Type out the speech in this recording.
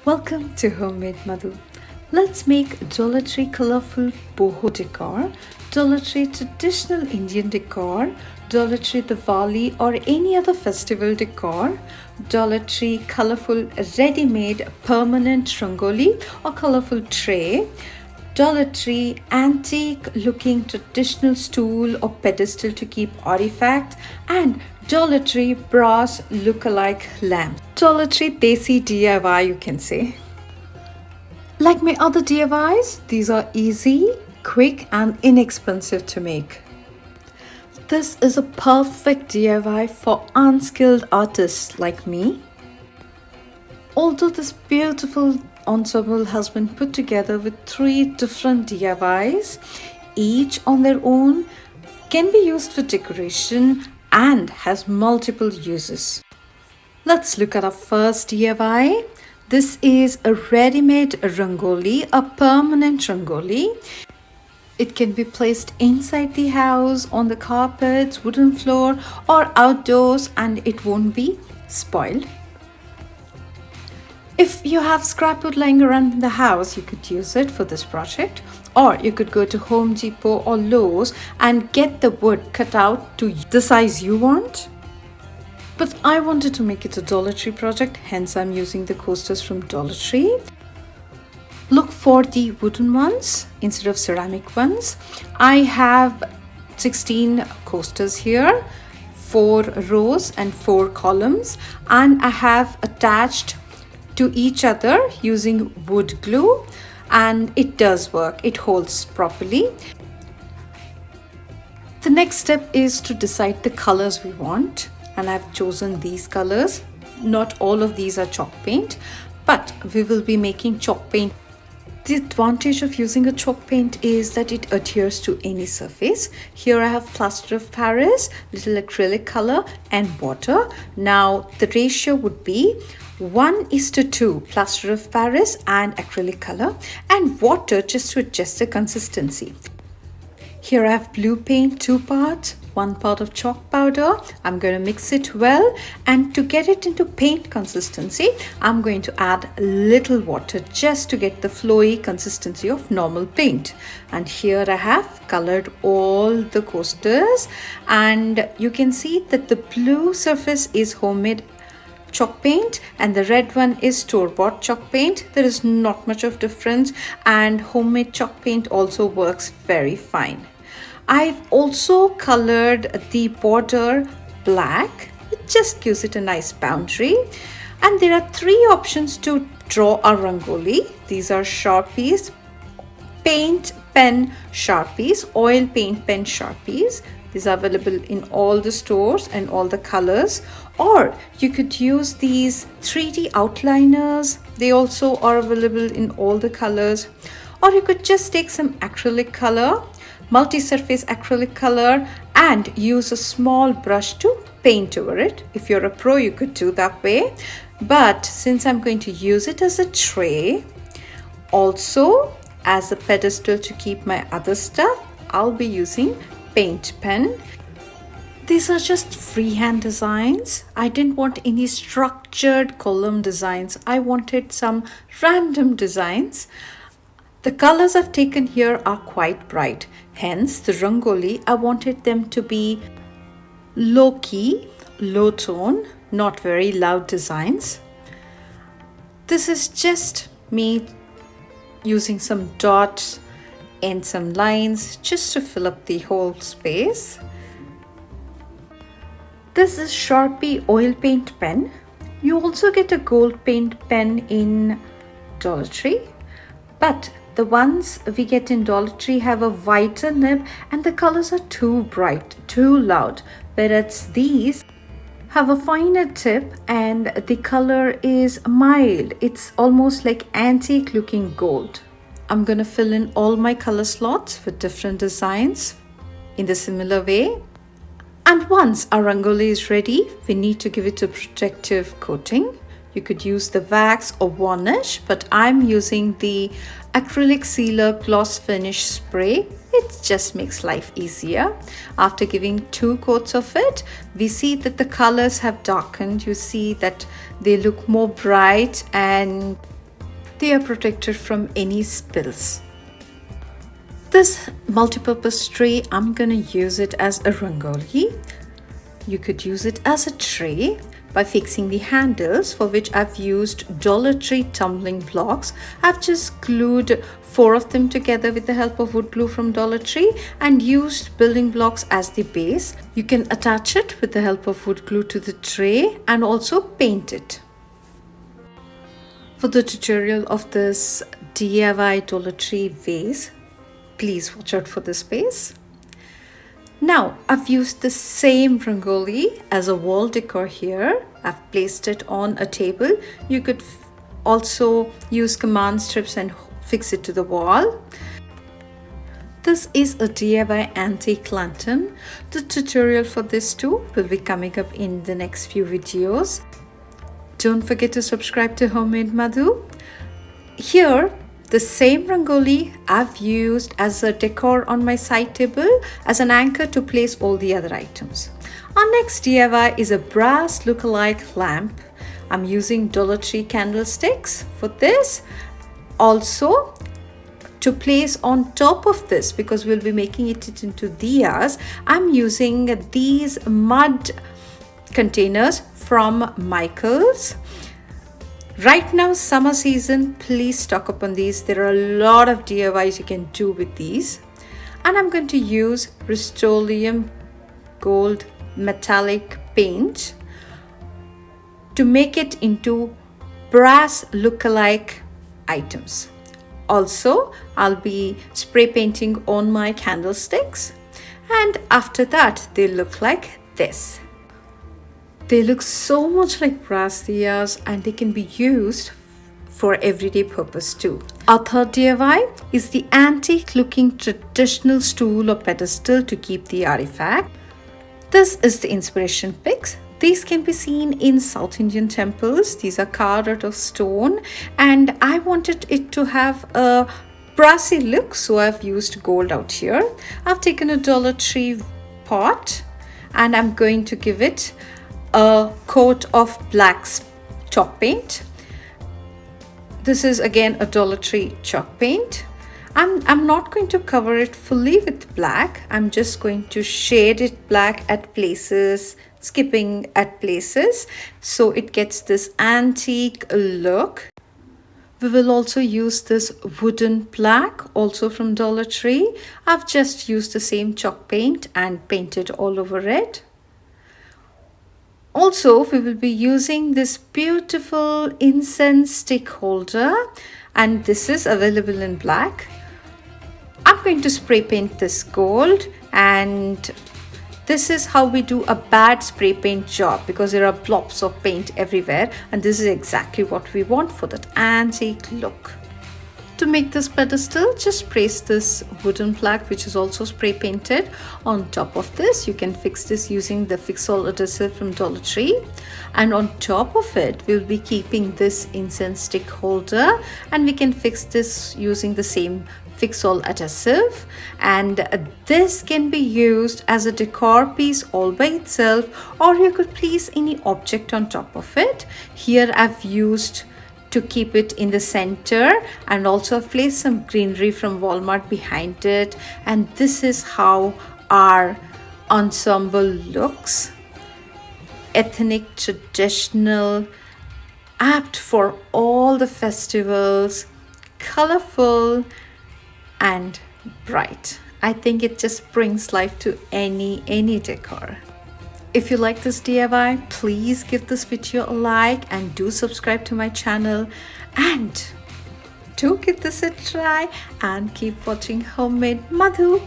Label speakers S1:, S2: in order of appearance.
S1: Welcome to Homemade Madhu. Let's make Dollar colorful boho decor, Dollar traditional Indian decor, Dollar Diwali or any other festival decor, Dollar colorful ready-made permanent rangoli or colorful tray, Dollar antique looking traditional stool or pedestal to keep artifact, and Dollar brass lookalike lamp. Dollar Desi DIY, you can say. Like my other DIYs, these are easy, quick and inexpensive to make. This is a perfect DIY for unskilled artists like me. Although this beautiful ensemble has been put together with 3 different DIYs, each on their own, can be used for decoration and has multiple uses. Let's look at our first DIY. This is a ready-made rangoli, a permanent rangoli. It can be placed inside the house, on the carpets, wooden floor or outdoors and it won't be spoiled. If you have scrap wood lying around the house, you could use it for this project, or you could go to Home Depot or Lowe's and get the wood cut out to the size you want. But I wanted to make it a Dollar Tree project, hence I'm using the coasters from Dollar Tree. Look for the wooden ones instead of ceramic ones. I have 16 coasters here, 4 rows and 4 columns, and I have attached to each other using wood glue, and it does work. It holds properly. The next step is to decide the colors we want, and I've chosen these colors. Not all of these are chalk paint, but we will be making chalk paint. The advantage of using a chalk paint is that it adheres to any surface. Here I have plaster of Paris, little acrylic color and water. Now the ratio would be 1:2 plaster of Paris and acrylic color and water just to adjust the consistency. Here I have blue paint, 2 parts, 1 part of chalk powder. I'm going to mix it well, and to get it into paint consistency, I'm going to add little water just to get the flowy consistency of normal paint. And here I have colored all the coasters, and you can see that the blue surface is homemade chalk paint and the red one is store-bought chalk paint. There is not much of difference, and homemade chalk paint also works very fine. I've also colored the border black. It just gives it a nice boundary. And there are 3 options to draw a rangoli. These are Sharpies, paint pen Sharpies, oil paint pen Sharpies. These are available in all the stores and all the colors. Or you could use these 3D outliners. They also are available in all the colors. Or you could just take some acrylic color, multi-surface acrylic color, and use a small brush to paint over it. If you're a pro, you could do that way. But since I'm going to use it as a tray, also as a pedestal to keep my other stuff, I'll be using paint pen. These are just freehand designs. I didn't want any structured column designs. I wanted some random designs. The colors I've taken here are quite bright. Hence, the rangoli, I wanted them to be low key, low tone, not very loud designs. This is just me using some dots and some lines just to fill up the whole space. This is Sharpie oil paint pen. You also get a gold paint pen in Dollar Tree, but the ones we get in Dollar Tree have a whiter nib and the colors are too bright, too loud, whereas these have a finer tip and the color is mild. It's almost like antique looking gold. I'm gonna fill in all my color slots with different designs in the similar way. And once our rangoli is ready, we need to give it a protective coating. You could use the wax or varnish, but I'm using the acrylic sealer gloss finish spray. It just makes life easier. After giving 2 coats of it, we see that the colors have darkened. You see that they look more bright and they are protected from any spills. This multi-purpose tray, I'm gonna use it as a rangoli. You could use it as a tray by fixing the handles, for which I've used Dollar Tree tumbling blocks. I've just glued 4 of them together with the help of wood glue from Dollar Tree and used building blocks as the base. You can attach it with the help of wood glue to the tray and also paint it. For the tutorial of this DIY Dollar Tree vase, please watch out for this space. Now I've used the same rangoli as a wall decor here. I've placed it on a table. You could also use command strips and fix it to the wall. This is a DIY antique lantern. The tutorial for this too will be coming up in the next few videos. Don't forget to subscribe to Homemade Madhu. Here, the same rangoli I've used as a decor on my side table as an anchor to place all the other items. Our next DIY is a brass lookalike lamp. I'm using Dollar Tree candlesticks for this. Also, to place on top of this, because we'll be making it into diyas, I'm using these mud containers from Michael's. Right now, summer season, please stock up on these. There are a lot of DIYs you can do with these. And I'm going to use Rust-Oleum gold metallic paint to make it into brass lookalike items. Also, I'll be spray painting on my candlesticks, and after that they look like this. They look so much like brass diyas and they can be used for everyday purpose too. Our third DIY is the antique looking traditional stool or pedestal to keep the artifact. This is the inspiration pics. These can be seen in South Indian temples. These are carved out of stone and I wanted it to have a brassy look, so I've used gold out here. I've taken a Dollar Tree pot and I'm going to give it a coat of black chalk paint. This is again a Dollar Tree chalk paint. I'm not going to cover it fully with black. I'm just going to shade it black at places, skipping at places, so it gets this antique look. We will also use this wooden plaque, also from Dollar Tree. I've just used the same chalk paint and painted all over it. Also, we will be using this beautiful incense stick holder, and this is available in black. I'm going to spray paint this gold, and this is how we do a bad spray paint job, because there are blobs of paint everywhere, and this is exactly what we want for that antique look. To make this pedestal, just place this wooden plaque, which is also spray painted, on top of this. You can fix this using the Fix-All adhesive from Dollar Tree, and on top of it we'll be keeping this incense stick holder, and we can fix this using the same Fix-All adhesive, and this can be used as a decor piece all by itself, or you could place any object on top of it. Here I've used to keep it in the center, and also place some greenery from Walmart behind it, and this is how our ensemble looks. Ethnic, traditional, apt for all the festivals, colorful and bright. I think it just brings life to any decor. If you like this DIY, please give this video a like and do subscribe to my channel, and do give this a try and keep watching Homemade Madhu.